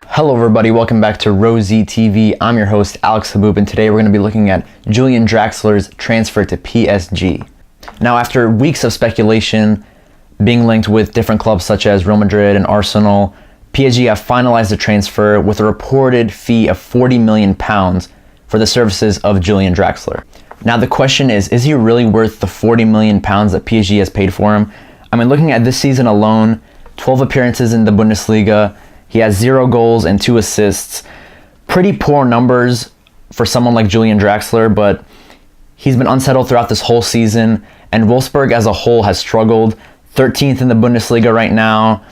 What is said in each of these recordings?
Hello everybody, welcome back to Rosie TV. I'm your host Alex Haboob, and today we're going to be looking at Julian Draxler's transfer to PSG. Now, after weeks of speculation being linked with different clubs such as Real Madrid and Arsenal, PSG have finalized the transfer with a reported fee of £40 million for the services of Julian Draxler. Now the question is he really worth the £40 million that PSG has paid for him? I mean, looking at this season alone, 12 appearances in the Bundesliga, he has 0 goals and 2 assists. Pretty poor numbers for someone like Julian Draxler, but he's been unsettled throughout this whole season, and Wolfsburg as a whole has struggled. 13th in the Bundesliga right now,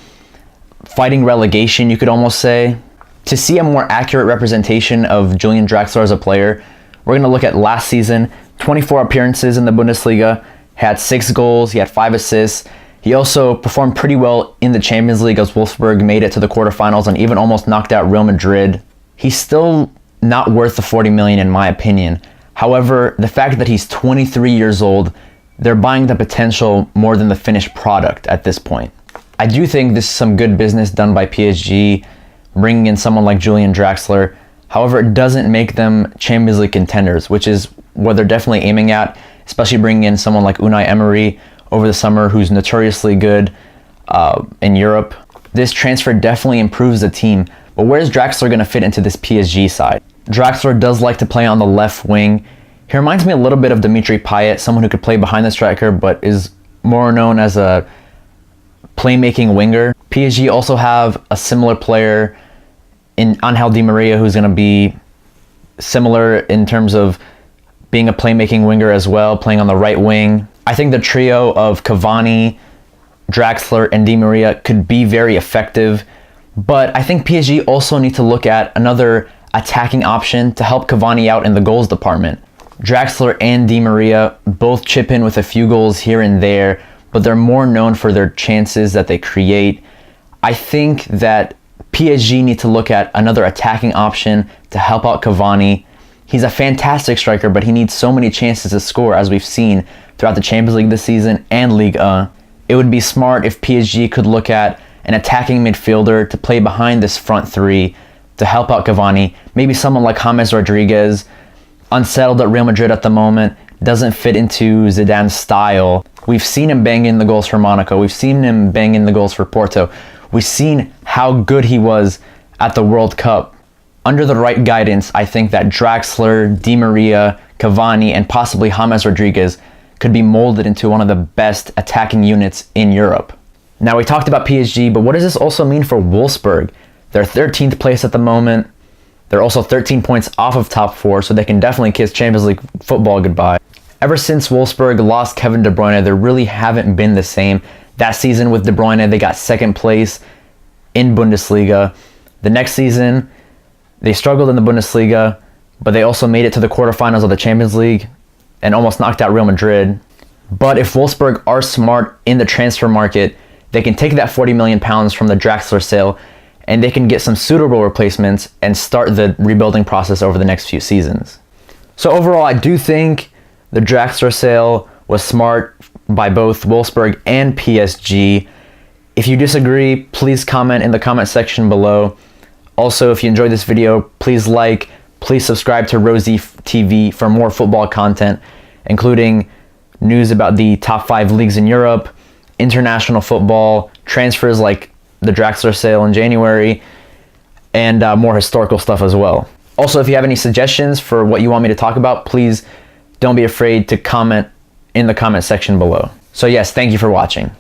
fighting relegation, you could almost say. To see a more accurate representation of Julian Draxler as a player, we're going to look at last season. 24 appearances in the Bundesliga, had 6 goals, he had 5 assists. He also performed pretty well in the Champions League as Wolfsburg made it to the quarterfinals and even almost knocked out Real Madrid. He's still not worth the $40 million in my opinion. However, the fact that he's 23 years old, they're buying the potential more than the finished product at this point. I do think this is some good business done by PSG, bringing in someone like Julian Draxler. However, it doesn't make them Champions League contenders, which is what they're definitely aiming at, especially bringing in someone like Unai Emery over the summer, who's notoriously good in Europe. This transfer definitely improves the team, but where's Draxler going to fit into this PSG side? Draxler does like to play on the left wing. He reminds me a little bit of Dimitri Payet, someone who could play behind the striker, but is more known as a playmaking winger. PSG also have a similar player in Angel Di Maria, who's going to be similar in terms of being a playmaking winger as well, playing on the right wing. I think the trio of Cavani, Draxler, and Di Maria could be very effective, but I think PSG also need to look at another attacking option to help Cavani out in the goals department. Draxler and Di Maria both chip in with a few goals here and there, but they're more known for their chances that they create. I think that PSG need to look at another attacking option to help out Cavani. He's a fantastic striker, but he needs so many chances to score, as we've seen throughout the Champions League this season and Ligue 1. It would be smart if PSG could look at an attacking midfielder to play behind this front three to help out Cavani. Maybe someone like James Rodriguez, unsettled at Real Madrid at the moment, doesn't fit into Zidane's style. We've seen him bang in the goals for Monaco. We've seen him bang in the goals for Porto. We've seen how good he was at the World Cup. Under the right guidance, I think that Draxler, Di Maria, Cavani, and possibly James Rodriguez could be molded into one of the best attacking units in Europe. Now, we talked about PSG, but what does this also mean for Wolfsburg? They're 13th place at the moment. They're also 13 points off of top 4, so they can definitely kiss Champions League football goodbye. Ever since Wolfsburg lost Kevin De Bruyne, they really haven't been the same. That season with De Bruyne, they got 2nd place in Bundesliga. The next season, they struggled in the Bundesliga, but they also made it to the quarterfinals of the Champions League and almost knocked out Real Madrid. But if Wolfsburg are smart in the transfer market, they can take that £40 million from the Draxler sale and they can get some suitable replacements and start the rebuilding process over the next few seasons. So overall, I do think the Draxler sale was smart by both Wolfsburg and PSG. If you disagree, please comment in the comment section below. Also, if you enjoyed this video, please like, please subscribe to Rosie TV for more football content, including news about the top 5 leagues in Europe, international football, transfers like the Draxler sale in January, and more historical stuff as well. Also, if you have any suggestions for what you want me to talk about, please don't be afraid to comment in the comment section below. So yes, thank you for watching.